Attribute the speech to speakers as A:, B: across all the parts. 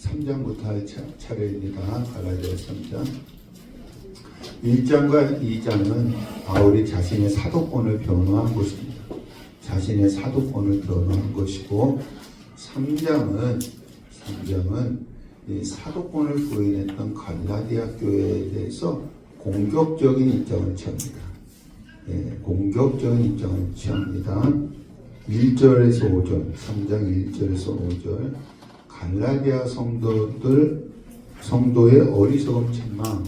A: 3장부터 할 차례입니다. 갈라디아서 3장. 1장과 2장은 바울이 자신의 사도권을 변호한 것입니다. 자신의 사도권을 변호한 것이고 3장은 이 사도권을 부인했던 갈라디아 교회에 대해서 공격적인 입장을 취합니다. 공격적인 입장을 취합니다. 1절에서 5절, 3장 1절에서 5절, 갈라디아 성도의 어리석음 책망,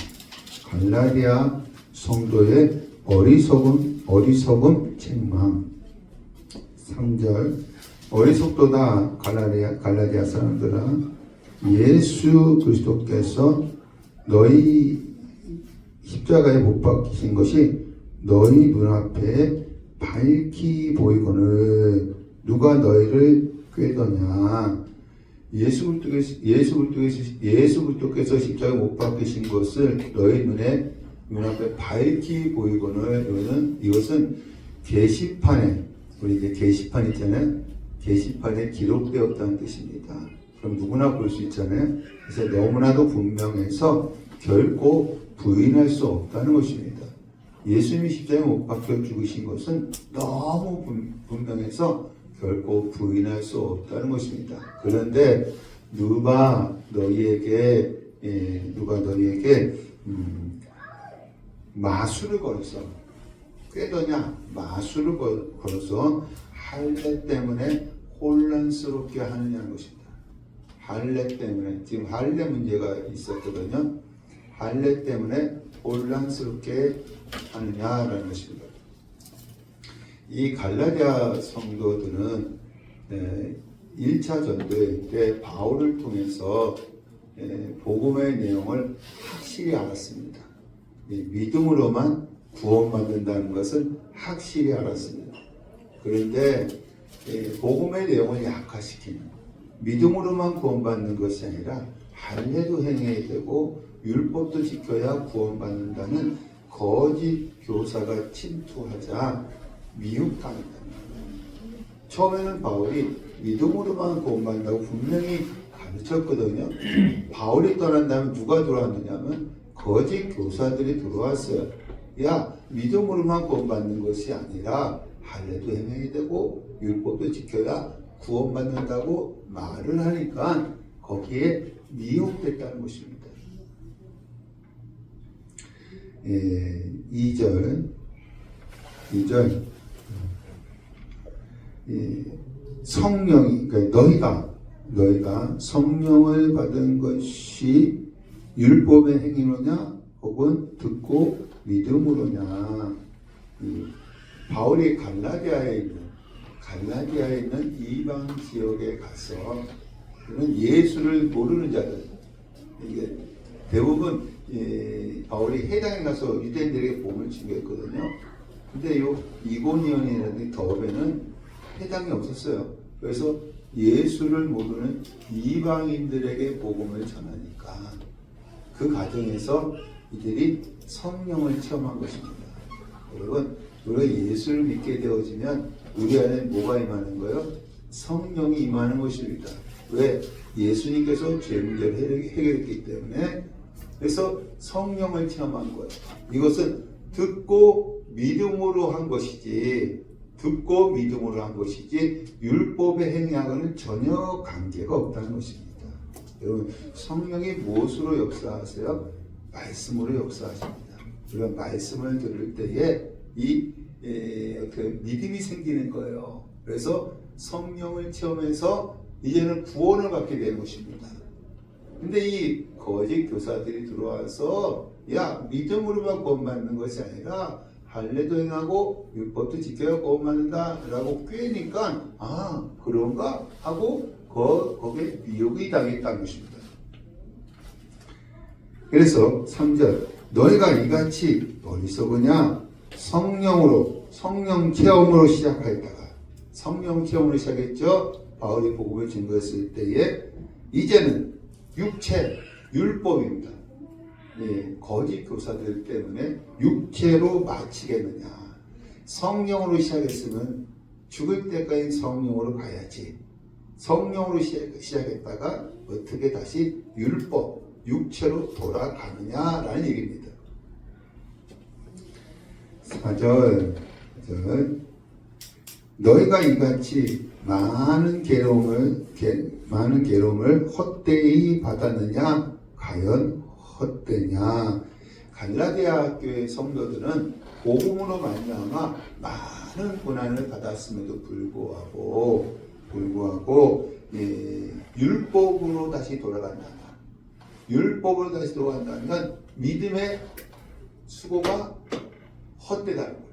A: 갈라디아 성도의 어리석음 책망. 3절, 어리석도다 갈라디아 사람들아, 예수 그리스도께서 너희 십자가에 못 박히신 것이 너희 눈앞에 밝히 보이거늘 누가 너희를 꾀더냐. 예수 그리스도께서 십자가에 못 박히신 것을 너희 눈앞에 밝히 보이거늘, 이것은 게시판에, 우리 이제 게시판 있잖아요. 게시판에 기록되었다는 뜻입니다. 그럼 누구나 볼 수 있잖아요. 그래서 너무나도 분명해서 결코 부인할 수 없다는 것입니다. 예수님이 십자가에 못 박혀 죽으신 것은 너무 분명해서 결코 부인할 수 없다는 것입니다. 그런데 누가 너희에게 마술을 걸어서 꾀더냐, 마술을 걸어서 할례 때문에 혼란스럽게 하느냐는 것입니다. 할례 때문에, 지금 할례 문제가 있었거든요. 할례 때문에 혼란스럽게 하느냐라는 것입니다. 이 갈라디아 성도들은 1차 전도회 때 바울을 통해서 복음의 내용을 확실히 알았습니다. 믿음으로만 구원받는다는 것을 확실히 알았습니다. 그런데 복음의 내용을 약화시키는, 믿음으로만 구원받는 것이 아니라 할례도 행해야 되고 율법도 지켜야 구원받는다는 거짓 교사가 침투하자 미혹당했다. 처음에는 바울이 믿음으로만 구원받는다고 분명히 가르쳤거든요. 바울이 떠난 다음에 누가 들어왔느냐면 거짓 교사들이 들어왔어요. 야, 믿음으로만 구원받는 것이 아니라 할례도 행해야 되고 율법도 지켜야 구원받는다고 말을 하니까 거기에 미혹됐다는 것입니다. 2절 성령이, 그러니까 너희가 성령을 받은 것이 율법의 행위로냐 혹은 듣고 믿음으로냐. 바울이 갈라디아에 있는 이방 지역에 가서 그런 예수를 모르는 자들, 이게 대부분 바울이 해당에 가서 유대인들에게 복음을 증거했거든요. 근데 요 이고니온이라든지 더베는 해당이 없었어요. 그래서 예수를 모르는 이방인들에게 복음을 전하니까 그 과정에서 이들이 성령을 체험한 것입니다. 여러분, 우리가 예수를 믿게 되어지면 우리 안에 뭐가 임하는 거예요? 성령이 임하는 것입니다. 왜? 예수님께서 죄 문제를 해결했기 때문에. 그래서 성령을 체험한 거예요. 이것은 듣고 믿음으로 한 것이지, 율법의 행위하고는 전혀 관계가 없다는 것입니다. 여러분, 성령이 무엇으로 역사하세요? 말씀으로 역사하십니다. 우리가 말씀을 들을 때에 그 믿음이 생기는 거예요. 그래서 성령을 체험해서 이제는 구원을 받게 되는 것입니다. 근데 이 거짓 교사들이 들어와서 야, 믿음으로만 구원받는 것이 아니라 할례도 행하고 율법도 지켜야 구원받는다 라고 꾀니까 아, 그런가 하고 거기에 미혹이 당했다는 것입니다. 그래서 3절, 너희가 이같이 어리석으냐? 성령 체험으로 시작하였다가, 성령 체험으로 시작했죠. 바울이 복음을 증거했을 때에 이제는 육체, 율법입니다. 거짓 교사들 때문에 육체로 마치겠느냐. 성령으로 시작했으면 죽을 때까지 성령으로 가야지. 성령으로 시작했다가 어떻게 다시 율법, 육체로 돌아가느냐라는 얘기입니다. 4절 너희가 이같이 많은 괴로움을 헛되이 받았느냐? 과연 헛되냐? 갈라디아 교회 성도들은 복음으로 말미암아 많은 고난을 받았음에도 불구하고 율법으로 다시 돌아간다면 믿음의 수고가 헛되다는 거예요.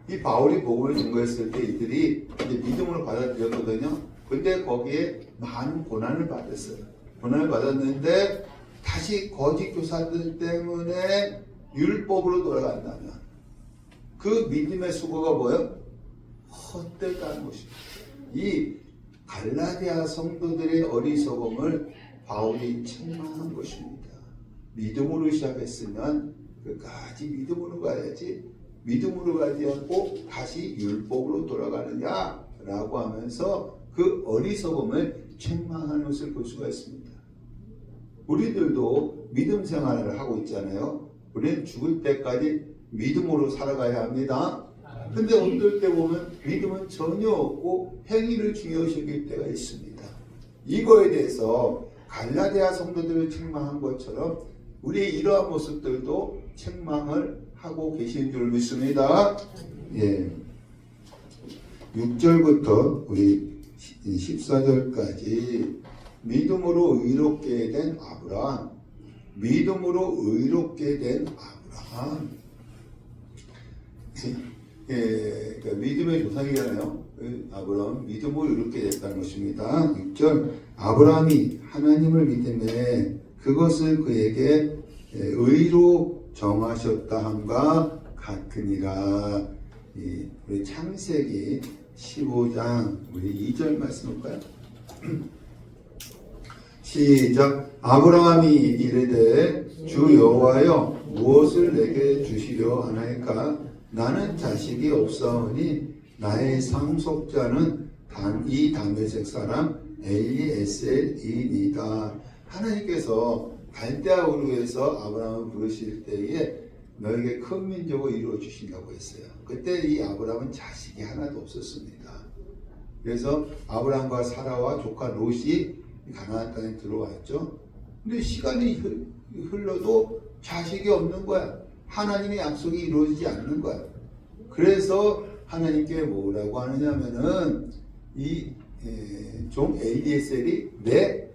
A: 이 바울이 복음을 증거했을 때 이들이 이제 믿음으로 받아들였거든요. 근데 거기에 많은 고난을 받았어요. 고난을 받았는데 다시 거짓 교사들 때문에 율법으로 돌아간다면 그 믿음의 수고가 뭐예요? 헛되다는 것입니다. 이 갈라디아 성도들의 어리석음을 바울이 책망한 것입니다. 믿음으로 시작했으면 끝까지 믿음으로 가야지, 믿음으로 가지 않고 다시 율법으로 돌아가느냐라고 하면서 그 어리석음을 책망하는 것을 볼 수가 있습니다. 우리들도 믿음 생활을 하고 있잖아요. 우리는 죽을 때까지 믿음으로 살아가야 합니다. 근데 어떨 때 보면 믿음은 전혀 없고 행위를 중요시 여길 때가 있습니다. 이거에 대해서 갈라디아 성도들을 책망한 것처럼 우리의 이러한 모습들도 책망을 하고 계신 줄 믿습니다. 예. 6절부터 우리 14절까지 믿음으로 의롭게 된 아브라함, 믿음으로 의롭게 된 아브라함. 예, 그러니까 믿음의 조상이잖아요. 아브라함 믿음으로 의롭게 됐다는 것입니다. 6절 아브라함이 하나님을 믿음에 그것을 그에게 의로 정하셨다 함과 같으니라. 우리 창세기 15장 우리 2절 말씀 볼까요? 시작. 아브라함이 이르되 주 여호와여 무엇을 내게 주시려 하나이까? 나는 자식이 없사오니 나의 상속자는 이 다메섹 사람 엘리에셀이니이다. 하나님께서 갈대아 우르에서 아브라함을 부르실 때에 너에게 큰 민족을 이루어 주신다고 했어요. 그때 이 아브라함은 자식이 하나도 없었습니다. 그래서 아브라함과 사라와 조카 롯이 가나안 땅에 들어왔죠. 근데 시간이 흘러도 자식이 없는 거야. 하나님의 약속이 이루어지지 않는 거야. 그래서 하나님께 뭐라고 하느냐면은 이 종 엘리에셀이 내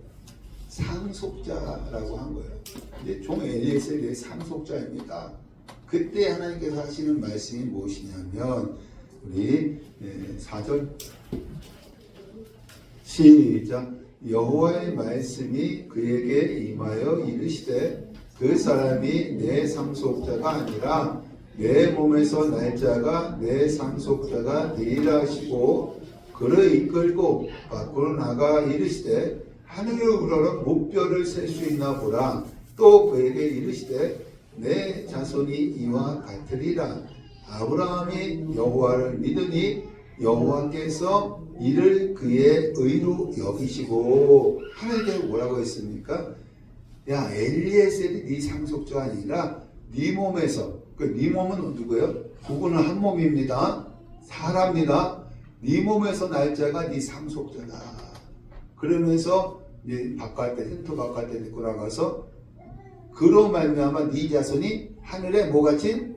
A: 상속자라고 한 거예요. 이제 종 엘리에셀이 내 상속자입니다. 그때 하나님께서 하시는 말씀이 무엇이냐면 우리 4절 시작. 여호와의 말씀이 그에게 임하여 이르시되 그 사람이 내 상속자가 아니라 내 몸에서 날 자가 내 상속자가 되리라 하시고 그를 이끌고 밖으로 나가 이르시되 하늘을 우러러 목별을 셀 수 있나 보라. 또 그에게 이르시되 내 자손이 이와 같으리라. 아브라함이 여호와를 믿으니 여호와께서 이를 그의 의로 여기시고. 하나님께서 뭐라고 했습니까? 야, 엘리에셀이 네 상속자가 아니라 네 몸에서, 네 몸은 누구예요? 그분은 한 몸입니다. 사람입니다. 네 몸에서 날 자가 네 상속자다. 그러면서 이제 텐트 바깥에 데리고 나가서 그로 말미암아 네 자손이 하늘에 뭐같이?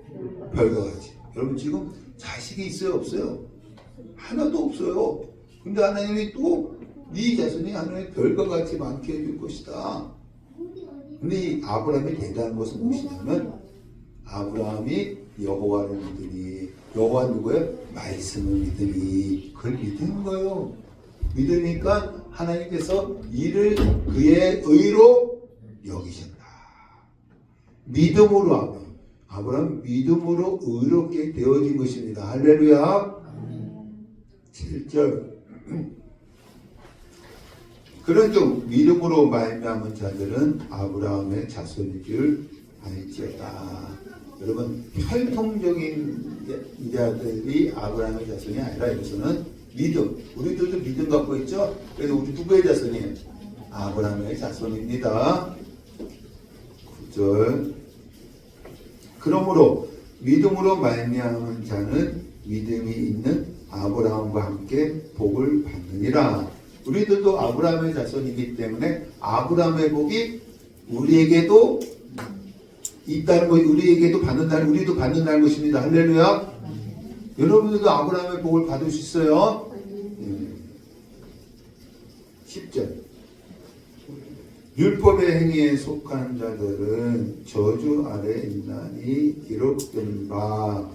A: 별과 같이. 여러분 지금 자식이 있어요? 없어요? 하나도 없어요. 근데 하나님이 또 네 자손이 하늘에 별과 같이 많게 해줄 것이다. 근데 이 아브라함이 대단한 것은 무엇이냐면 아브라함이 여호와를 믿으니, 여호와 누구예요? 말씀을 믿으니, 그걸 믿는 거예요. 믿으니까 하나님께서 이를 그의 의로 여기신다. 믿음으로 아브라함 믿음으로 의롭게 되어진 것입니다. 할렐루야. 7절 그런즉 믿음으로 말미암은 자들은 아브라함의 자손인 줄 알지어다. 여러분 혈통적인 자들이 아브라함의 자손이 아니라 여기서는 믿음. 우리들도 믿음 갖고 있죠? 그래서 우리 누구의 자손이에요? 아브라함의 자손입니다. 9절. 그러므로 믿음으로 말미암은 자는 믿음이 있는 아브라함과 함께 복을 받느니라. 우리들도 아브라함의 자손이기 때문에 아브라함의 복이 우리에게도 있다는 것, 우리에게도 받는다는, 우리도 받는다는 것입니다. 할렐루야. 여러분들도 아브라함의 복을 받을 수 있어요. 10절. 율법의 행위에 속한 자들은 저주 아래 있나니 기록된 바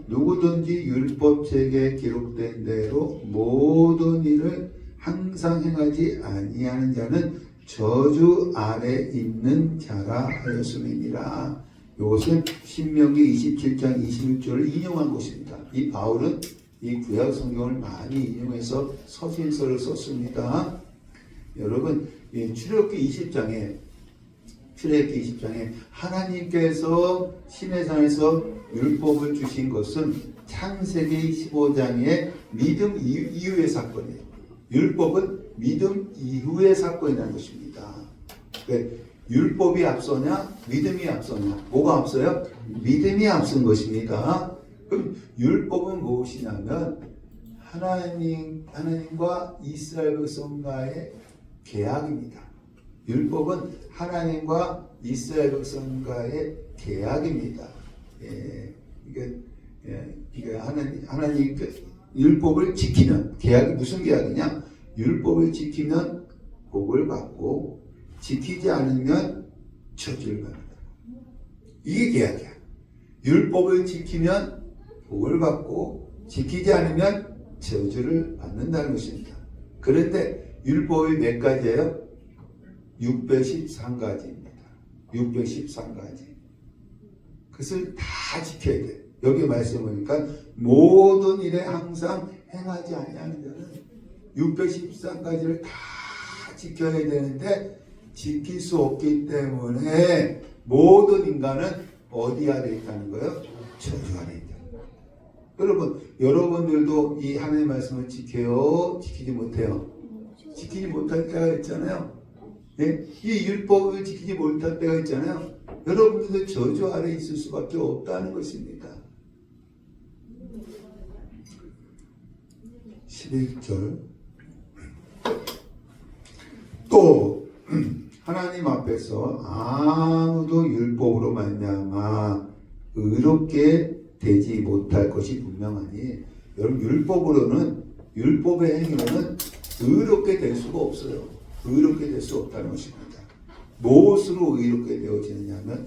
A: 누구든지 율법책에 기록된 대로 모든 일을 항상 행하지 아니하는 자는 저주 아래 있는 자라 하였음이니라. 이것은 신명기 27장 26절을 인용한 것입니다. 이 바울은 이 구약 성경을 많이 인용해서 서신서를 썼습니다. 여러분, 출애굽기 20장에 하나님께서 시내산에서 율법을 주신 것은 창세기 15장의 믿음 이후의 사건이에요. 율법은 믿음 이후의 사건이라는 것입니다. 율법이 앞서냐 믿음이 앞서냐, 뭐가 앞서요? 믿음이 앞선 것입니다. 그럼 율법은 무엇이냐면 하나님과 이스라엘 백성과의 계약입니다. 율법은 하나님과 이스라엘 백성과의 계약입니다. 이게 하나님 율법을 지키면, 계약이 무슨 계약이냐? 율법을 지키면 복을 받고 지키지 않으면 저주를 받는다. 이게 계약이야. 율법을 지키면 복을 받고 지키지 않으면 저주를 받는다는 것입니다. 그런데 율법이 몇 가지예요? 613가지입니다. 613가지. 그것을 다 지켜야 돼. 여기 말씀 보니까 모든 일에 항상 행하지 아니하는 자는 613가지를 다 지켜야 되는데 지킬 수 없기 때문에 모든 인간은 어디 아래 있다는 거예요? 저주 아래 있다. 여러분들도 이 하나님의 말씀을 지켜요? 지키지 못해요? 지키지 못할 때가 있잖아요. 네? 이 율법을 지키지 못할 때가 있잖아요. 여러분들도 저주 아래 있을 수밖에 없다는 것입니다. 11절. 또 하나님 앞에서 아무도 율법으로 말미암아 의롭게 되지 못할 것이 분명하니, 여러분 율법의 행위로는 의롭게 될 수가 없어요. 의롭게 될 수 없다는 것입니다. 무엇으로 의롭게 되어지느냐면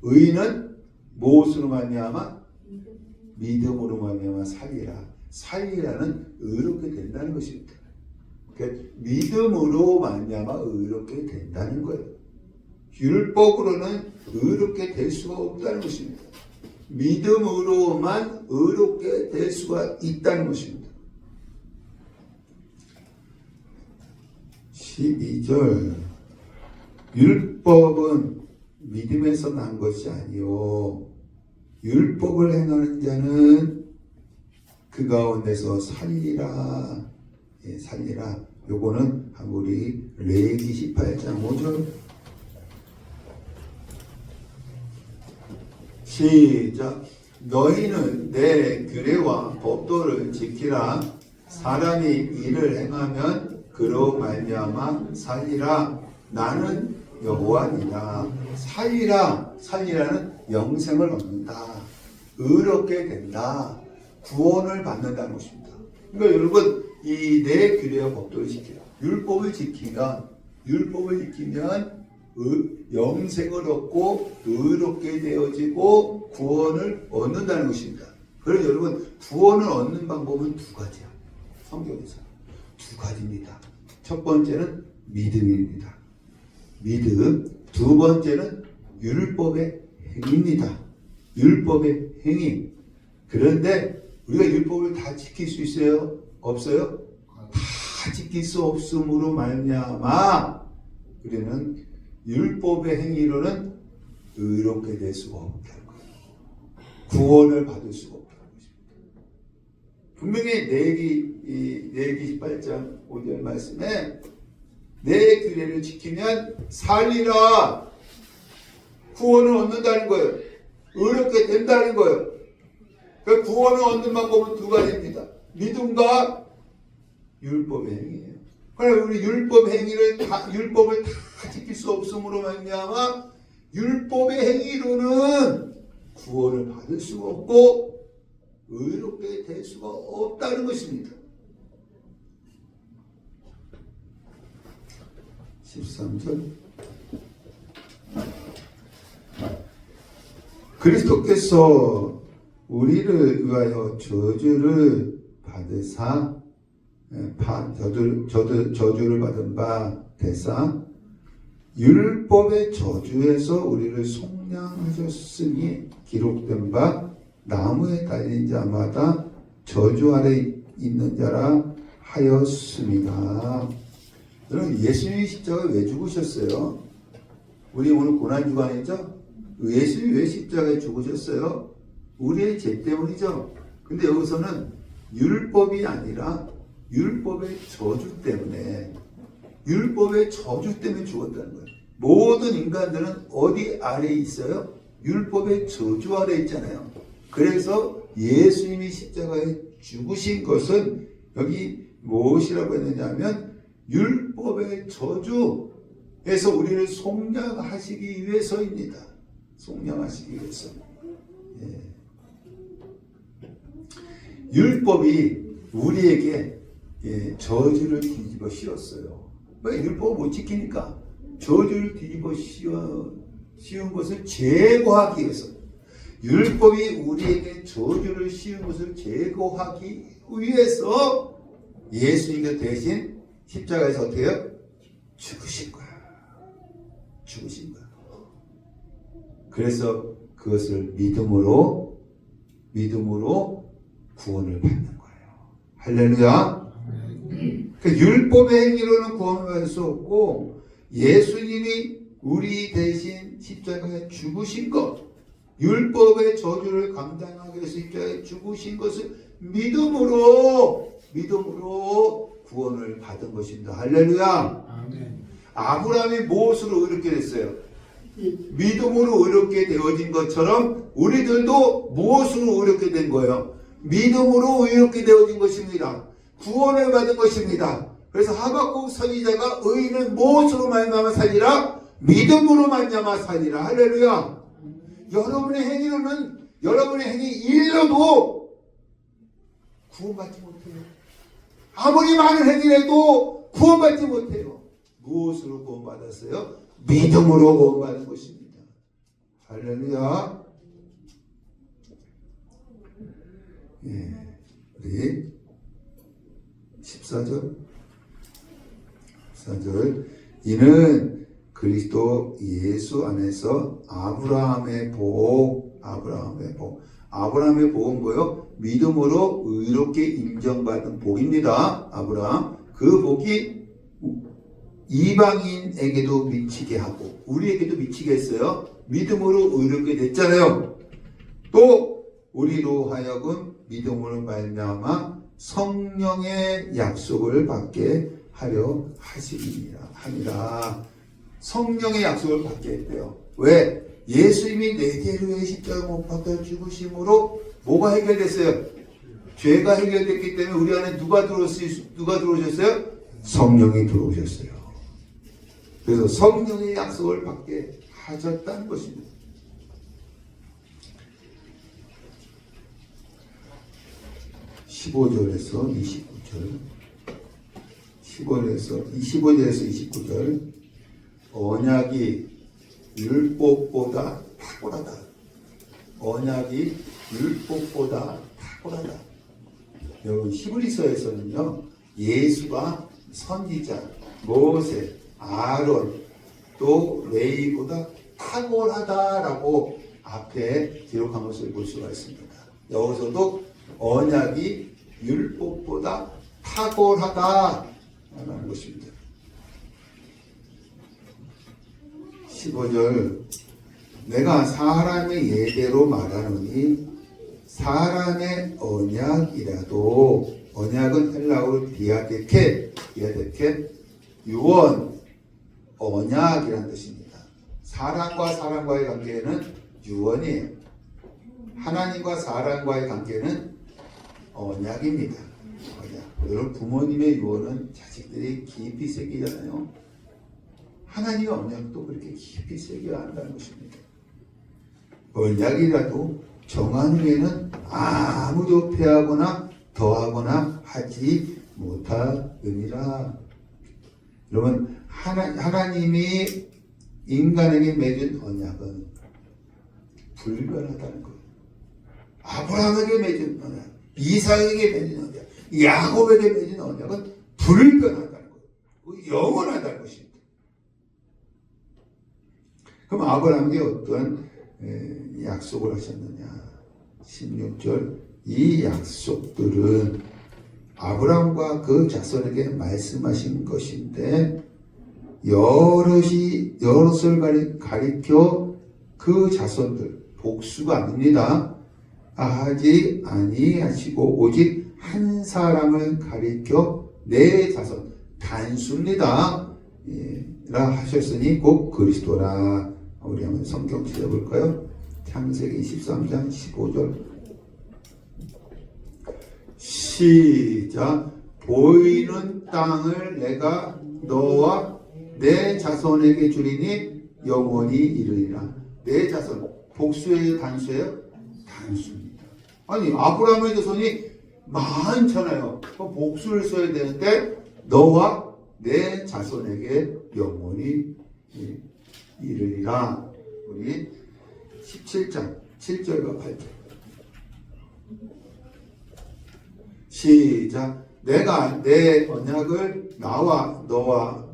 A: 의는 무엇으로 말미암아? 믿음으로 말미암아 살리라는 의롭게 된다는 것입니다. 그러니까 믿음으로 말미암아 의롭게 된다는 거예요. 율법으로는 의롭게 될 수가 없다는 것입니다. 믿음으로만 의롭게 될 수가 있다는 것입니다. 12절. 율법은 믿음에서 난 것이 아니요 율법을 행하는 자는 그 가운데서 살리라. 살리라. 요거는 우리 레위기 18장 5절. 시작. 너희는 내 규례와 법도를 지키라. 사람이 이를 행하면 그로 말미암아 살리라. 나는 여호와니라. 살리라는 영생을 얻는다. 의롭게 된다. 구원을 받는다는 것입니다. 그러니까 여러분, 이 내 규례와 법도를 지켜라. 율법을 지키면 영생을 얻고 의롭게 되어지고 구원을 얻는다는 것입니다. 그래서 여러분, 구원을 얻는 방법은 두 가지야. 성경에서 두 가지입니다. 첫 번째는 믿음입니다. 믿음. 두 번째는 율법의 행위입니다. 율법의 행위. 그런데 우리가 율법을 다 지킬 수 있어요? 없어요? 다 지킬 수 없음으로 말미암아 우리는 율법의 행위로는 의롭게 될 수가 없다는 거예요. 구원을 받을 수가 없다는 것입니다. 분명히 레위기 18장 5절 말씀에 내 규례를 지키면 살리라. 구원을 얻는다는 거예요. 의롭게 된다는 거예요. 그 구원을 얻는 방법은 두 가지입니다. 믿음과 율법의 행위예요. 그러나 우리 율법을 다 지킬 수 없음으로 말미암아 율법의 행위로는 구원을 받을 수가 없고 의롭게 될 수가 없다는 것입니다. 13절 그리스도께서 우리를 위하여 저주를 받으사 저주를 받은 바 되사 율법의 저주에서 우리를 속량하셨으니 기록된 바 나무에 달린 자마다 저주 아래 있는 자라 하였습니다. 여러분 예수님이 십자가에 왜 죽으셨어요? 우리 오늘 고난주간이죠? 예수님이 왜 십자가에 죽으셨어요? 우리의 죄 때문이죠. 근데 여기서는 율법이 아니라 율법의 저주 때문에 죽었다는 거예요. 모든 인간들은 어디 아래에 있어요? 율법의 저주 아래에 있잖아요. 그래서 예수님이 십자가에 죽으신 것은 여기 무엇이라고 했느냐면 율법의 저주에서 우리를 속량하시기 위해서입니다. 속량하시기 위해서. 예. 율법이 우리에게 저주를 뒤집어 씌웠어요. 왜? 율법을 못 지키니까. 저주를 뒤집어 씌운 것을 제거하기 위해서. 율법이 우리에게 저주를 씌운 것을 제거하기 위해서 예수님께서 대신 십자가에서 어떻게 해요? 죽으신 거야. 그래서 그것을 믿음으로 구원을 받는 거예요. 할렐루야. 그 율법의 행위로는 구원을 받을 수 없고 예수님이 우리 대신 십자가에 죽으신 것, 율법의 저주를 감당하기 위해서 십자가에 죽으신 것을 믿음으로 구원을 받은 것입니다. 할렐루야. 아브라함이 무엇으로 의롭게 됐어요? 믿음으로 의롭게 되어진 것처럼 우리들도 무엇으로 의롭게 된 거예요? 믿음으로 의롭게 되어진 것입니다. 구원을 받은 것입니다. 그래서 하박국 선지자가 의인은 무엇으로 말미암아 살리라? 믿음으로 말미암아 살리라. 할렐루야. 여러분의 행위 일로도 구원받지 못해요. 아무리 많은 행위를 해도 구원받지 못해요. 무엇으로 구원받았어요? 믿음으로 구원받은 것입니다. 할렐루야. 예, 우리 14절 이는 그리스도 예수 안에서 아브라함의 복은 뭐요? 믿음으로 의롭게 인정받은 복입니다. 아브라함. 그 복이 이방인에게도 미치게 하고 우리에게도 미치게 했어요. 믿음으로 의롭게 됐잖아요. 또 우리로 하여금 믿음으로 말미암아 성령의 약속을 받게 하려 함이라. 성령의 약속을 받게 했대요. 왜? 예수님이 내 죄를 위해 십자가 못 박혀 죽으심으로 뭐가 해결됐어요? 죄가 해결됐기 때문에 우리 안에 누가 들어오셨어요? 성령이 들어오셨어요. 그래서 성령의 약속을 받게 하셨다는 것입니다. 15절에서 29절 언약이 율법보다 탁월하다. 여러분 히브리서에서는요 예수가 선지자 모세 아론 또 레위보다 탁월하다라고 앞에 기록한 것을 볼 수가 있습니다. 여기서도 언약이 율법보다 탁월하다라는 것입니다. 15절 내가 사람의 예대로 말하노니 사람의 언약이라도 언약은 헬라어로 디아데케 유언 언약이라는 뜻입니다. 사람과 사람과의 관계는 유언이에요. 하나님과 사람과의 관계는 언약입니다. 언약. 여러분 부모님의 유언은 자식들이 깊이 새기잖아요. 하나님의 언약도 그렇게 깊이 새겨야 한다는 것입니다. 언약이라도 정한 후에는 아무도 패하거나 더하거나 하지 못하느니라. 여러분 하나님이 인간에게 맺은 언약은 불변하다는 거예요. 아브라함에게 맺은 언약, 이삭에게 맺은 언약, 야곱에게 맺은 언약은 불변하다는 거예요. 영원하다는 것입니다. 그럼 아브라함에게 어떤 약속을 하셨느냐? 16절 이 약속들은 아브라함과 그 자손에게 말씀하신 것인데 여럿을 가리켜 그 자손들 복수가 아닙니다. 하지 아니하시고 오직 한 사람을 가리켜 내 자손 단수입니다. 라 하셨으니 곧 그리스도라. 우리 한번 성경 찾아볼까요? 창세기 23장 15절 시작. 보이는 땅을 내가 너와 내 자손에게 주리니 영원히 이르리라. 내 자손 복수예요 단수예요? 단수입니다. 아니 아브라함의 자손이 많잖아요. 복수를 써야 되는데 너와 내 자손에게 영원히 이르리라. 우리 17장 7절과 8절 시작. 내가 내 언약을 나와 너와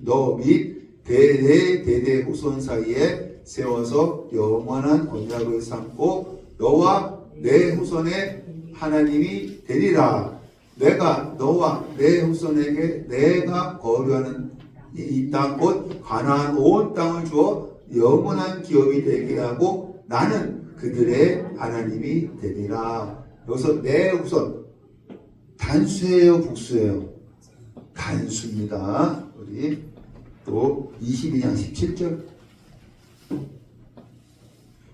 A: 너 및 대대 후손 사이에 세워서 영원한 언약을 삼고 너와 내 후손의 하나님이 되리라. 내가 너와 내 후손에게 내가 거류하는 이 땅 곧 가나안 온 땅을 주어 영원한 기업이 되게 하고 나는 그들의 하나님이 되리라. 여기서 내 후손 단수예요 복수예요? 단수입니다. 우리 또 22장 17절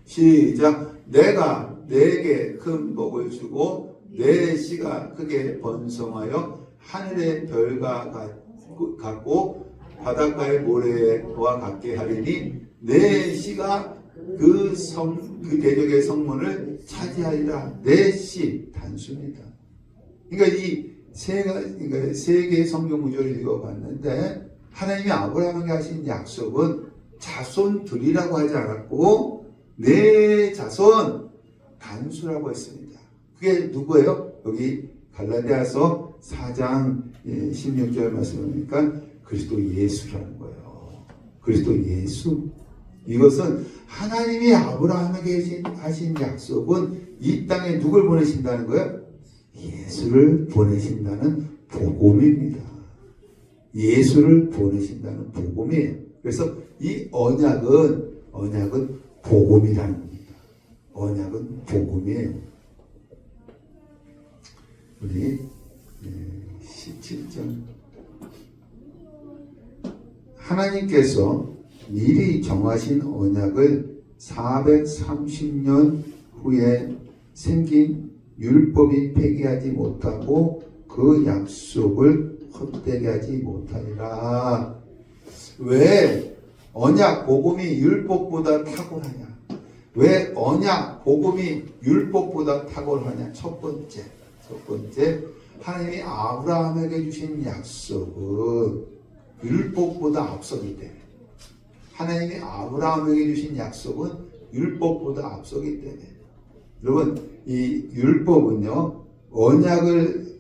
A: 시작. 내가 내게 큰 복을 주고 내 씨가 크게 번성하여 하늘의 별과 같고 바닷가의 모래와 같게 하리니 내 씨가 그 대적의 성문을 차지하리라. 내 씨 단수입니다. 그러니까 이 세 개의 성경 구절을 읽어봤는데 하나님이 아브라함에게 하신 약속은 자손들이라고 하지 않았고 내 자손 단수라고 했습니다. 그게 누구예요? 여기 갈라디아서 4장 16절 말씀하니까 그리스도 예수라는 거예요. 그리스도 예수. 이것은 하나님이 아브라함에게 하신 약속은 이 땅에 누굴 보내신다는 거예요? 예수를 보내신다는 복음입니다. 예수를 보내신다는 복음이에요. 그래서 이 언약은 복음이라는 겁니다. 언약은 복음이에요. 우리 17절 하나님께서 미리 정하신 언약을 430년 후에 생긴 율법이 폐기하지 못하고 그 약속을 헛되게 하지 못하리라. 왜 언약 복음이 율법보다 탁월하냐? 왜 언약 복음이 율법보다 탁월하냐? 첫 번째 하나님이 아브라함에게 주신 약속은 율법보다 앞서기 때문에 하나님이 아브라함에게 주신 약속은 율법보다 앞서기 때문에 여러분 이 율법은요 언약을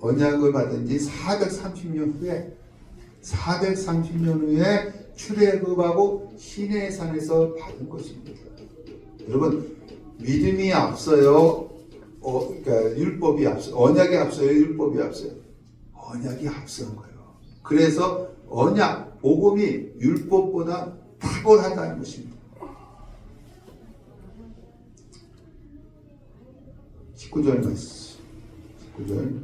A: 받은 지 430년 후에 출애굽하고 시내의 산에서 받은 것입니다. 여러분 믿음이 앞서요. 그러니까 율법이 앞서 언약이 앞서요. 율법이 앞서요. 언약이 앞선 거예요. 그래서 언약 복음이 율법보다 탁월하다는 것입니다. 19절 말씀. 19절.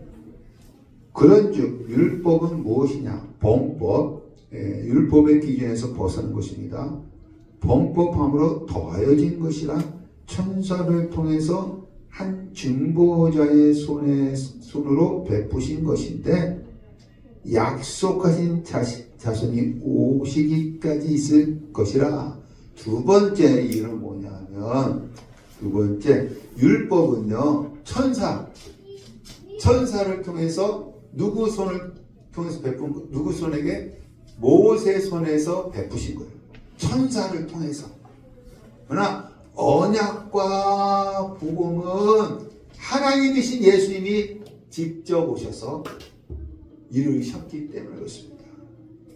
A: 그런즉 율법은 무엇이냐? 범법. 율법의 기준에서 벗어난 것입니다. 범법함으로 더하여진 것이라 천사를 통해서 한 중보자의 손으로 베푸신 것인데 약속하신 자손이 오시기까지 있을 것이라. 두 번째 이유는 뭐냐면, 두 번째 율법은요, 천사를 통해서 누구 손을 통해서 베푼 거, 누구 손에게? 모세 손에서 베푸신 거예요. 천사를 통해서. 그러나 언약과 복음은 하나님이신 예수님이 직접 오셔서 이루셨기 때문에 그렇습니다.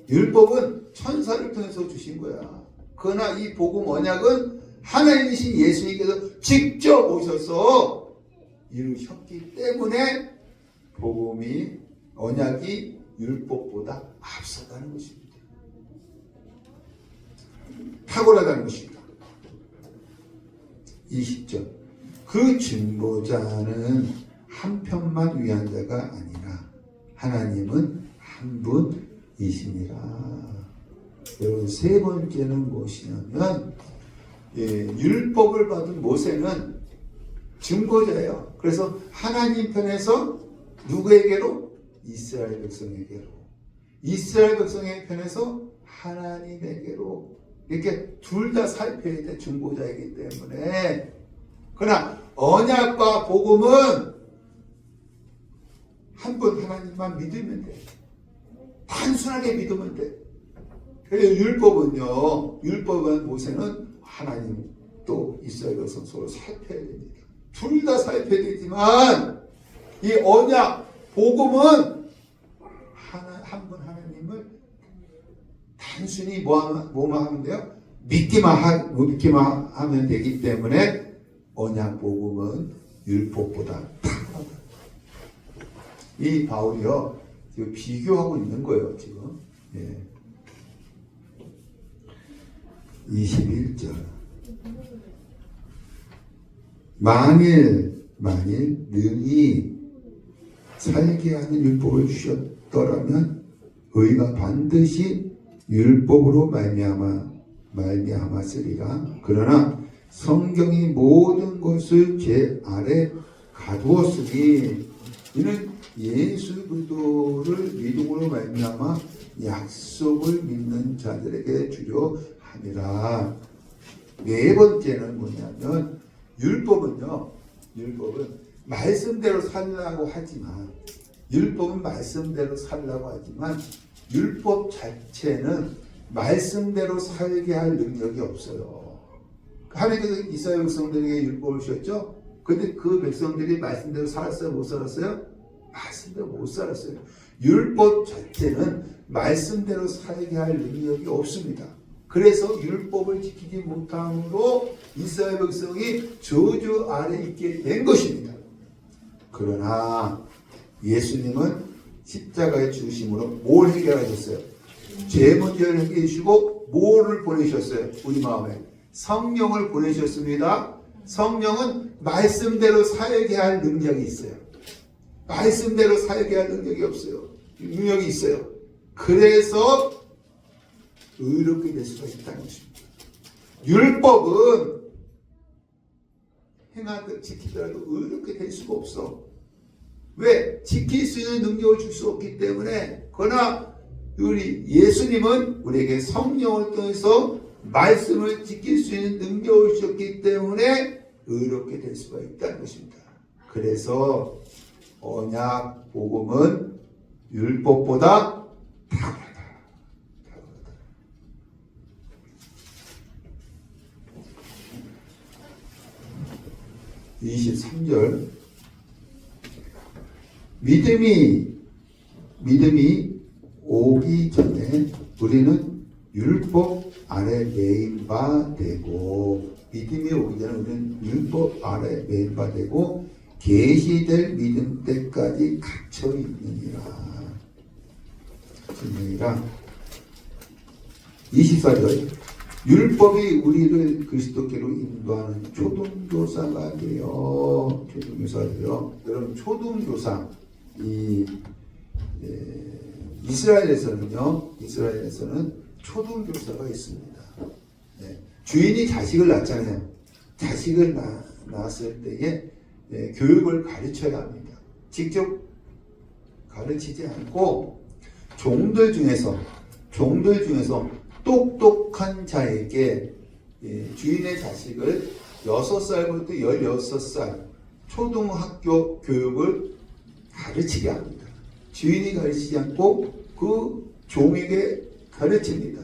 A: 율법은 천사를 통해서 주신 거야. 그러나 이 복음 언약은 하나님이신 예수님께서 직접 오셔서 이루셨기 때문에 복음이, 언약이 율법보다 앞서가는 것입니다. 탁월하다는 것입니다. 20절. 그 중보자는 한 편만 위한 자가 아니라 하나님은 한 분이시니라. 여러분, 세 번째는 무엇이냐면, 율법을 받은 모세는 중보자예요. 그래서 하나님 편에서 누구에게로? 이스라엘 백성에게로. 이스라엘 백성의 편에서 하나님에게로. 이렇게 둘 다 살펴야 돼, 중보자이기 때문에. 그러나 언약과 복음은 한 분 하나님만 믿으면 돼. 단순하게 믿으면 돼. 그래서 율법은 모세는 하나님 또 이스라엘 백성 서로 살펴야 됩니다. 둘 다 살펴야 되지만 이 언약, 복음은 한 분 하나님을 단순히 뭐만 하면 돼요? 믿기만 하면 되기 때문에 언약, 복음은 율법보다 탁월하다. 이 바울이요, 지금 비교하고 있는 거예요, 지금. 21절. 만일 능히 살게 하는 율법을 주셨더라면 의가 반드시 율법으로 말미암았으리라. 그러나 성경이 모든 것을 제 아래 가두었으니 이는 예수 그리스도를 믿음으로 말미암아 약속을 믿는 자들에게 주려 함이라. 네 번째는 뭐냐면, 율법은 말씀대로 살라고 하지만, 율법 자체는 말씀대로 살게 할 능력이 없어요. 하나님께서 이스라엘 백성들에게 율법을 주셨죠? 근데 그 백성들이 말씀대로 살았어요? 못 살았어요? 말씀대로 못 살았어요. 율법 자체는 말씀대로 살게 할 능력이 없습니다. 그래서 율법을 지키지 못함으로 이스라엘 백성이 저주 아래 있게 된 것입니다. 그러나 예수님은 십자가의 죽으심으로 뭘 해결하셨어요? 죄 문제를 해결해 주시고 뭐를 보내셨어요? 우리 마음에 성령을 보내셨습니다. 성령은 말씀대로 살게 할 능력이 있어요. 말씀대로 살게 할 능력이 없어요. 능력이 있어요. 그래서 의롭게 될 수가 있다는 것입니다. 율법은 지키더라도 의롭게 될 수가 없어. 왜? 지킬 수 있는 능력을 줄 수 없기 때문에. 그러나 우리 예수님은 우리에게 성령을 통해서 말씀을 지킬 수 있는 능력을 주셨기 때문에 의롭게 될 수가 있다는 것입니다. 그래서 언약, 복음은 율법보다 탁월하다. 23절. 믿음이 오기 전에 우리는 율법 아래 매인 바 되고, 믿음이 오기 전에 우리는 율법 아래 매인 바 되고 계시될 믿음 때까지 갇혀 있느니라. 24절. 율법이 우리를 그리스도께로 인도하는 초등교사가 돼요. 초등교사가 돼요. 여러분 초등교사 이스라엘에서는 초등교사가 있습니다. 네. 주인이 자식을 낳잖아요. 자식을 낳았을 때에 교육을 가르쳐야 합니다. 직접 가르치지 않고 종들 중에서 똑똑한 자에게 주인의 자식을 6살부터 16살 초등학교 교육을 가르치게 합니다. 주인이 가르치지 않고 그 종에게 가르칩니다.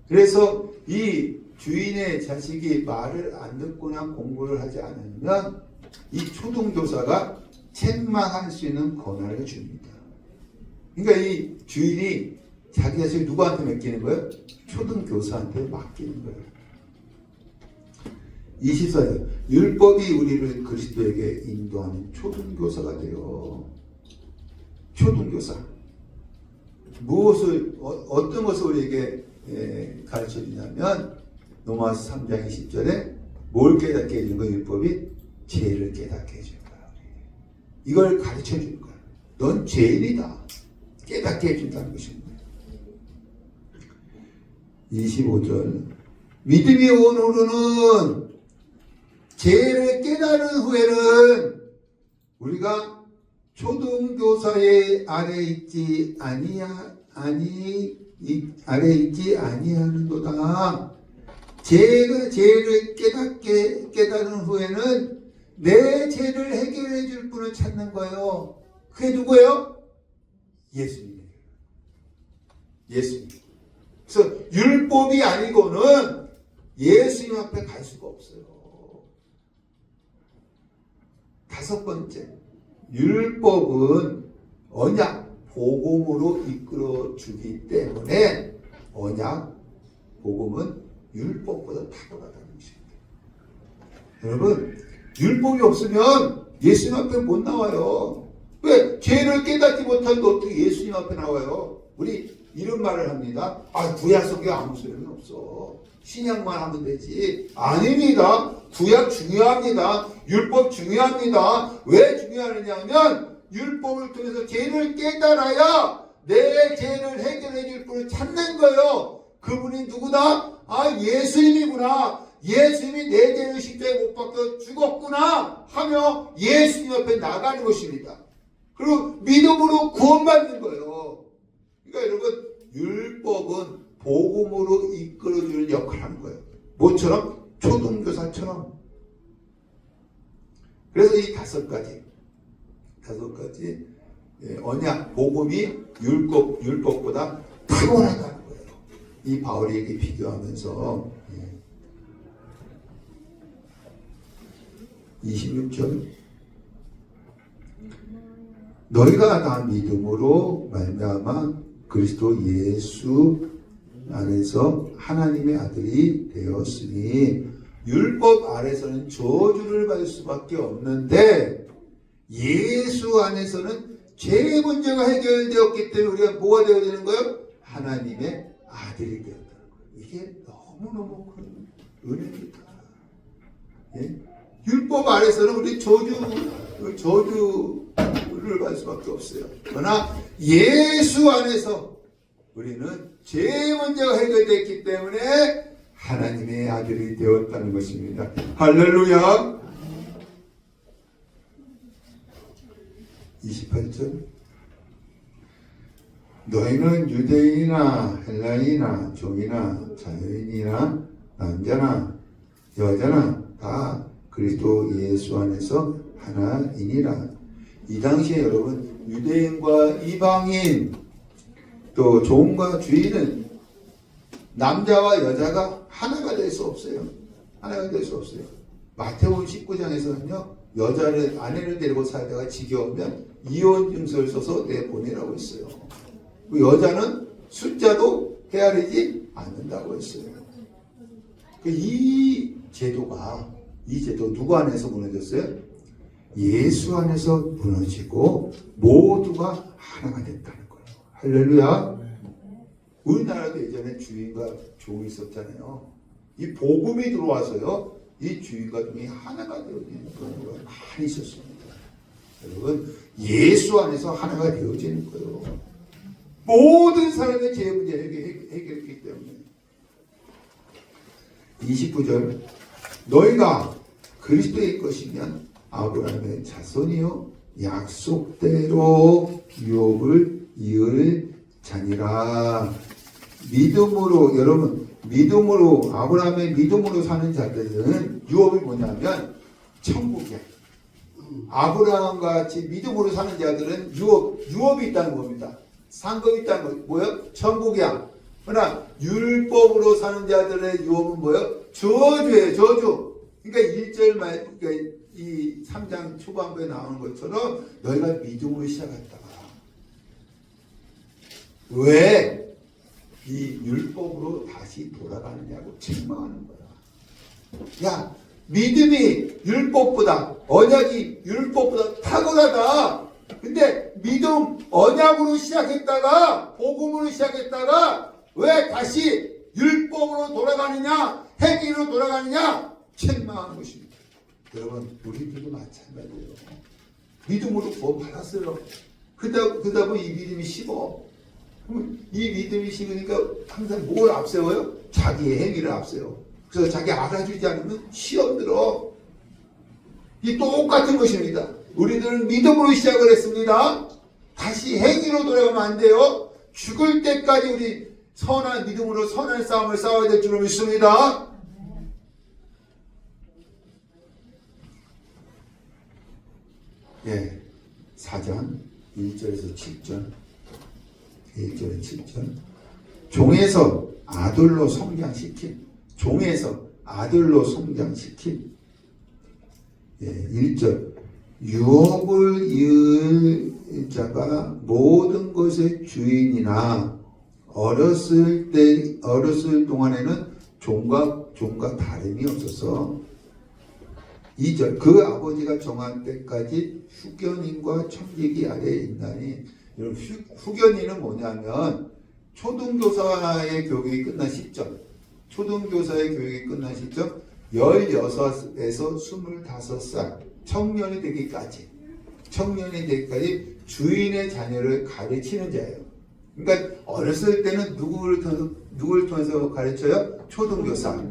A: 그래서 이 주인의 자식이 말을 안 듣거나 공부를 하지 않으면 이 초등교사가 책망할 수 있는 권한을 줍니다. 그러니까 이 주인이 자기 자식을 누구한테 맡기는 거예요? 초등교사한테 맡기는 거예요. 24절 율법이 우리를 그리스도에게 인도하는 초등교사가 돼요. 초등교사 어떤 것을 우리에게 가르쳐 주냐면 로마서 3장 20절에 뭘 깨닫게 해주는 거예요? 율법이 죄를 깨닫게 해주는 거야. 이걸 가르쳐 주는 거야. 넌 죄인이다. 깨닫게 해준다는 것입니다. 25절 믿음이 온 후로는 죄를 깨달은 후에는 우리가 초등교사의 아래 있지 아니하는도다. 죄를 깨달은 후에는 내 죄를 해결해 줄 분을 찾는 거예요. 그게 누구예요? 예수님이에요. 예수님. 그래서 율법이 아니고는 예수님 앞에 갈 수가 없어요. 5번째, 율법은 언약, 복음으로 이끌어 주기 때문에 언약, 복음은 율법보다 탁월하다는 것입니다. 여러분, 율법이 없으면 예수님 앞에 못 나와요. 왜? 죄를 깨닫지 못하는데 어떻게 예수님 앞에 나와요? 우리 이런 말을 합니다. 구약 성경 아무 소용이 없어. 신약만 하면 되지. 아닙니다. 구약 중요합니다. 율법 중요합니다. 왜 중요하느냐면 율법을 통해서 죄를 깨달아야 내 죄를 해결해 줄 분을 찾는 거예요. 그분이 누구다? 예수님이구나. 예수님이 내 죄를 십자가에 못 박혀 죽었구나 하며 예수님 앞에 나가는 것입니다. 그리고 믿음으로 구원받는 거예요. 그러니까 여러분, 율법은 복음으로 이끌어주는 역할을 하는 거예요. 뭐처럼? 초등교사처럼. 그래서 이 5가지 언약, 복음이 율법보다 탁월하다는 거예요. 이 바울에게 비교하면서 26절 너희가 다 믿음으로 말미암아 그리스도 예수 안에서 하나님의 아들이 되었으니 율법 아래서는 저주를 받을 수밖에 없는데 예수 안에서는 죄의 문제가 해결되었기 때문에 우리가 뭐가 되어지는 거예요? 하나님의 아들이 되었다는 거예요. 이게 너무너무 큰 은혜입니다. 율법 아래서는 우리 저주를 받을 수밖에 없어요. 그러나 예수 안에서 우리는 죄의 문제가 해결됐기 때문에 하나님의 아들이 되었다는 것입니다. 할렐루야. 28절 너희는 유대인이나 헬라인이나 종이나 자유인이나 남자나 여자나 다 그리스도 예수 안에서 하나이니라. 이 당시에 여러분 유대인과 이방인 또 종과 주인은 남자와 여자가 하나가 될 수 없어요. 하나가 될 수 없어요. 마태복음 19장에서는요 여자를 아내를 데리고 살다가 지겨우면 이혼 증서를 써서 내보내라고 했어요. 여자는 숫자도 헤아리지 않는다고 했어요. 이 제도 누구 안에서 무너졌어요? 예수 안에서 무너지고 모두가 하나가 됐다는 거예요. 할렐루야. 우리나라도 예전에 주인과 종이 있었잖아요. 이 복음이 들어와서요, 이 주인과 종이 하나가 되어지는 경우가 많이 있었습니다. 여러분, 예수 안에서 하나가 되어지는 거예요. 모든 사람의 죄 문제를 해결했기 때문에. 29절, 너희가 그리스도의 것이면 아브라함의 자손이요 약속대로 유업을 이을 자니라. 믿음으로, 여러분, 믿음으로, 아브라함의 믿음으로 사는 자들은 유업이 뭐냐면 천국이야. 아브라함과 같이 믿음으로 사는 자들은 유업이 있다는 겁니다. 상급이 있다는 거 뭐예요? 천국이야. 그러나 율법으로 사는 자들의 유업은 뭐예요? 저주예요. 저주. 그러니까 1절 말, 그러니까 이 3장 초반부에 나오는 것처럼 너희가 믿음으로 시작했다가 왜 이 율법으로 다시 돌아가느냐고 책망하는 거야. 야, 믿음이 율법보다, 언약이 율법보다 탁월하다. 근데 믿음 언약으로 시작했다가 복음으로 시작했다가 왜 다시 율법으로 돌아가느냐, 행위로 돌아가느냐 책망하는 것입니다. 여러분, 우리들도 마찬가지예요. 믿음으로 구원 받았어요. 그러다 보니 이 믿음이 식어. 이 믿음이 식으니까 항상 뭘 앞세워요? 자기의 행위를 앞세워. 그래서 자기 알아주지 않으면 시험 들어. 이 똑같은 것입니다. 우리들은 믿음으로 시작을 했습니다. 다시 행위로 돌아가면 안 돼요. 죽을 때까지 우리 선한 믿음으로 선한 싸움을 싸워야 될 줄로 믿습니다. 예, 4장 1절에서 7절, 1절에서 7절. 종에서 아들로 성장시킨, 종에서 아들로 성장시킨. 예, 1절. 유업을 이을 자가 모든 것의 주인이나 어렸을 동안에는 종과 다름이 없어서. 2절. 그 아버지가 정한 때까지 후견인과 청지기 아래에 있나니. 후견인은 뭐냐면 초등교사의 교육이 끝난 시점, 초등교사의 교육이 끝난 시점 16에서 25살 청년이 되기까지 주인의 자녀를 가르치는 자예요. 그러니까 어렸을 때는 누구를 통해서 가르쳐요? 초등교사.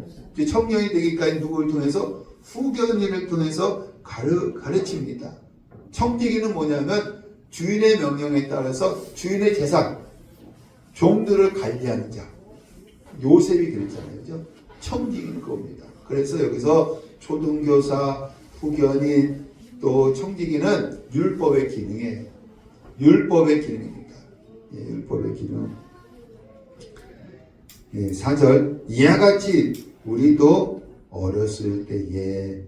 A: 청년이 되기까지 누구를 통해서? 후견인을 통해서 가르칩니다. 청지기는 뭐냐면 주인의 명령에 따라서 주인의 재산, 종들을 관리하는 자. 요셉이 그랬잖아요. 그죠? 청지기는 그겁니다. 그래서 여기서 초등교사, 후견인, 또 청지기는 율법의 기능이에요. 율법의 기능입니다. 예, 율법의 기능. 예, 4절. 이와 같이 우리도 어렸을 때에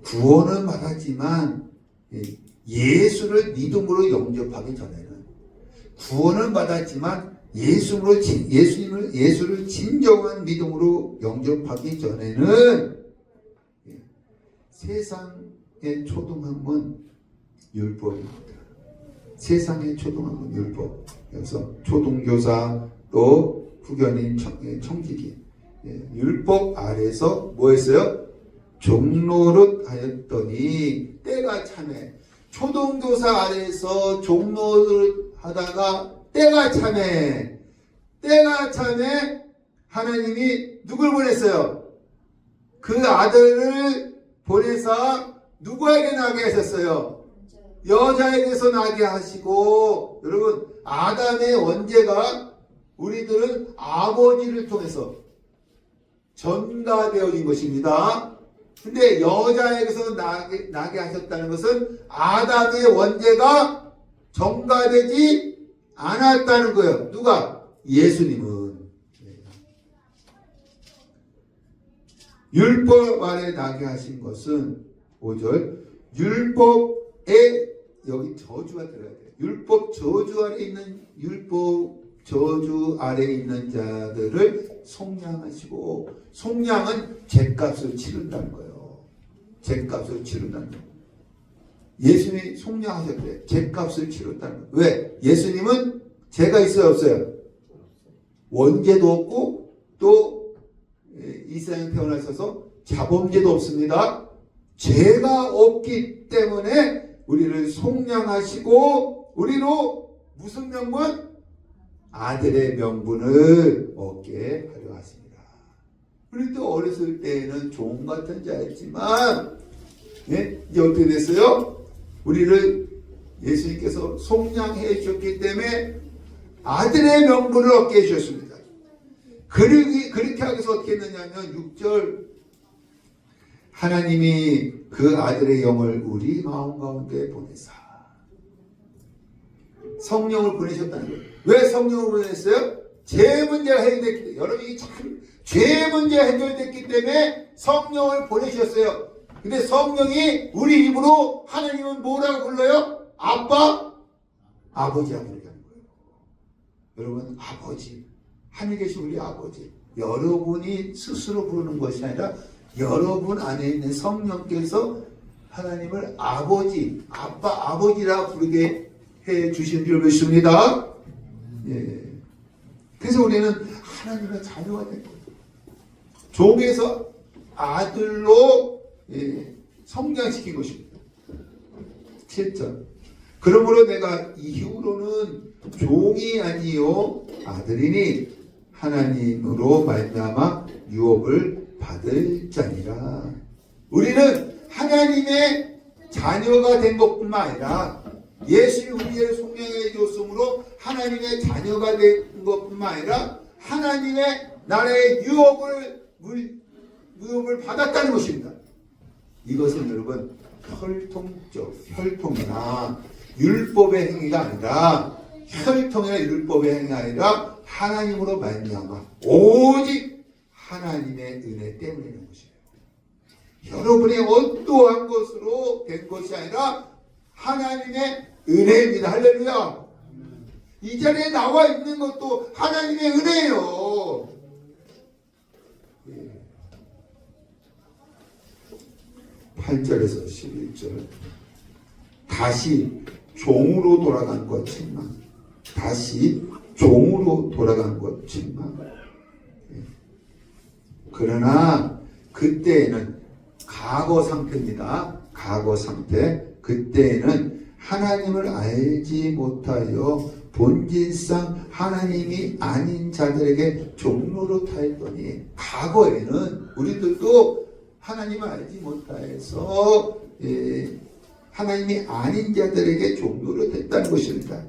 A: 구원은 받았지만 예수를 믿음으로 영접하기 전에는, 구원을 받았지만 예수를 진정한 믿음으로 영접하기 전에는 세상의 초등학문 율법입니다. 세상의 초등학문 율법. 그래서 초등교사 또 후견인 청지기 율법 아래서 뭐 했어요? 종노릇 하였더니 때가 참에. 초등교사 아래에서 종노릇 하다가 때가 참에 하나님이 누굴 보냈어요? 그 아들을 보내서 누구에게 나게 하셨어요? 여자에게서 나게 하시고. 여러분, 아담의 원죄가 우리들은 아버지를 통해서 전가되어진 것입니다. 근데 여자에게서 나게 하셨다는 것은 아담의 원죄가 전가되지 않았다는 거예요. 누가? 예수님은. 율법 아래 나게 하신 것은 5절. 율법에 여기 저주가 들어가야 돼요. 율법 저주 아래 있는 자들을 속량하시고. 속량은 죗값을 치른다는 거예요. 죗값을 치른다는 거예요. 예수님이 속량하셨대. 죗값을 치른다는 거예요. 왜? 예수님은 죄가 있어요, 없어요? 원죄도 없고 또 이 세상에 태어나셔서 자범죄도 없습니다. 죄가 없기 때문에 우리를 속량하시고 우리로 무슨 명분? 아들의 명분을 얻게 하려 하십니다. 우리도 어렸을 때에는 종 같은 자였지만 이제 어떻게 됐어요? 우리를 예수님께서 속량해 주셨기 때문에 아들의 명분을 얻게 해주셨습니다. 그렇게 하기 위해서 어떻게 했느냐면 6절 하나님이 그 아들의 영을 우리 마음 가운데 보내사 성령을 보내셨다는 거예요. 왜 성령을 보냈어요? 죄 문제가 해결됐기 때문에. 여러분이 참 죄 문제가 해결됐기 때문에 성령을 보내셨어요. 근데 성령이 우리 입으로 하나님은 뭐라고 불러요? 아빠, 아버지라고 부르는 거예요. 여러분, 아버지, 하늘에 계신 우리 아버지, 여러분이 스스로 부르는 것이 아니라 여러분 안에 있는 성령께서 하나님을 아버지, 아빠, 아버지라 부르게 해 주신 줄 믿습니다. 예. 그래서 우리는 하나님의 자녀가 된 거예요. 종에서 아들로 성장시킨 것입니다. 7절. 그러므로 내가 이후로는 종이 아니요 아들이니 하나님으로 말미암아 유업을 받을 자니라. 우리는 하나님의 자녀가 된 것뿐만 아니라 예수님이 우리를 속량해 줬으므로 하나님의 자녀가 된 것뿐만 아니라 하나님의 나라의 유업을 받았다는 것입니다. 이것은 여러분 혈통이나 율법의 행위가 아니라 혈통이나 율법의 행위가 아니라 하나님으로 말미암아 오직 하나님의 은혜 때문에 있는 것이에요. 여러분의 어떠한 것으로 된 것이 아니라 하나님의 은혜입니다. 할렐루야. 이 자리에 나와 있는 것도 하나님의 은혜예요. 8절에서 11절. 다시 종으로 돌아간 것 책망. 다시 종으로 돌아간 것 책망. 그러나 그때에는 과거 상태입니다. 과거 상태. 그때에는 하나님을 알지 못하여 본질상 하나님이 아닌 자들에게 종로로 타했더니 과거에는 우리들도 하나님을 알지 못하여서 하나님이 아닌 자들에게 종로로 됐다는 것입니다.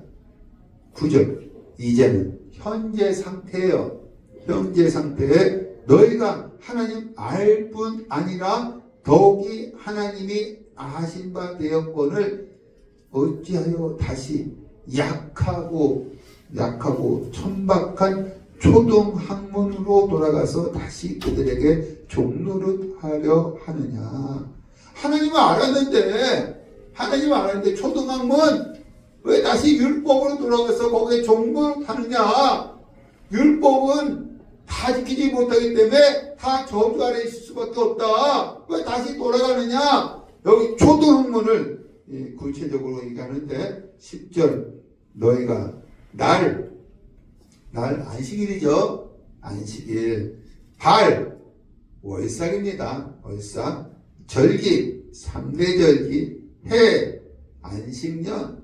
A: 9절. 이제는 현재 상태예요. 현재 상태에 너희가 하나님 알 뿐 아니라 더욱이 하나님이 아신 바 되었거늘 어찌하여 다시 약하고 천박한 초등 학문으로 돌아가서 다시 그들에게 종노릇하려 하느냐. 하나님을 알았는데 초등 학문 왜 다시 율법으로 돌아가서 거기에 종노릇하느냐. 율법은 다 지키지 못하기 때문에 다 저주 아래 있을 수밖에 없다. 왜 다시 돌아가느냐. 여기 초등 학문을 구체적으로 얘기하는데 10절 너희가 날 안식일이죠. 안식일 발 월삭입니다. 월삭 절기 3대 절기 해 안식년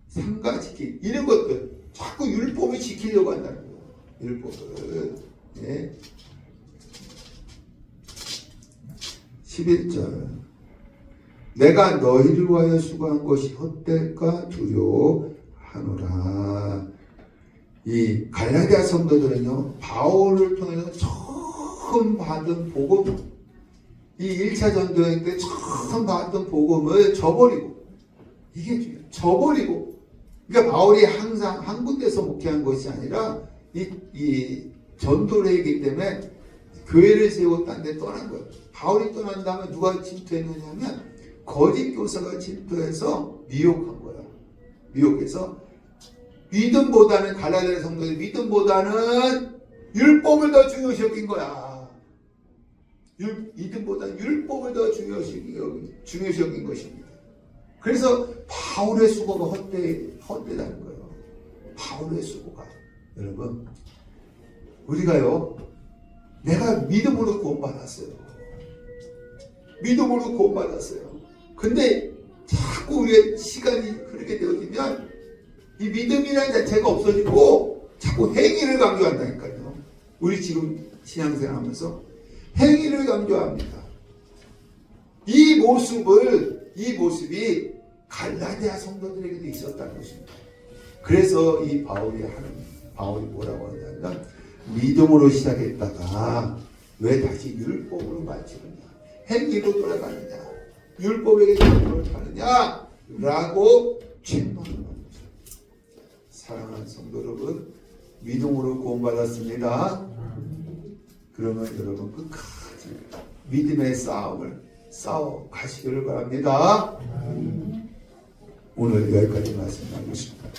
A: 삼가지키 이런 것들 자꾸 율법을 지키려고 한다는 거예요. 율법을 11절 내가 너희를 위하여 수고한 것이 헛될까 두려워하노라. 이 갈라디아 성도들은요 바울을 통해서 처음 받은 복음, 이 1차 전도행 때 처음 받은 복음을 저버리고, 이게 중요해요. 저버리고, 그러니까 바울이 항상 한 군데서 목회한 것이 아니라 이 전도를 했기 때문에 교회를 세우고 딴 데 떠난 거예요. 바울이 떠난 다음에 누가 침투했느냐면 거짓 교사가 침투해서 미혹한 거예요. 미혹해서 믿음보다는 갈라디아 성도의 믿음보다는 율법을 더 중요시 여긴 거야. 믿음보다는 율법을 더 중요시 여긴 것입니다. 그래서 바울의 수고가 헛되다는 거예요. 바울의 수고가. 여러분 우리가요, 내가 믿음으로 구원받았어요. 믿음으로 구원받았어요. 근데 자꾸 우리의 시간이 흐르게 되어지면 이 믿음이라는 자체가 없어지고 자꾸 행위를 강조한다니까요. 우리 지금 신앙생활 하면서 행위를 강조합니다. 이 모습이 갈라디아 성도들에게도 있었다는 것입니다. 그래서 이 바울이 뭐라고 하냐면 믿음으로 시작했다가 왜 다시 율법으로 마치느냐, 행위로 돌아가느냐, 율법에게 돌아가느냐 라고 책망을 합니다. 사랑하는 성도 여러분, 믿음으로 구원받았습니다. 그러면 여러분 끝까지 믿음의 싸움을 싸워 가시기를 바랍니다. 오늘 여기까지 말씀 나누겠습니다.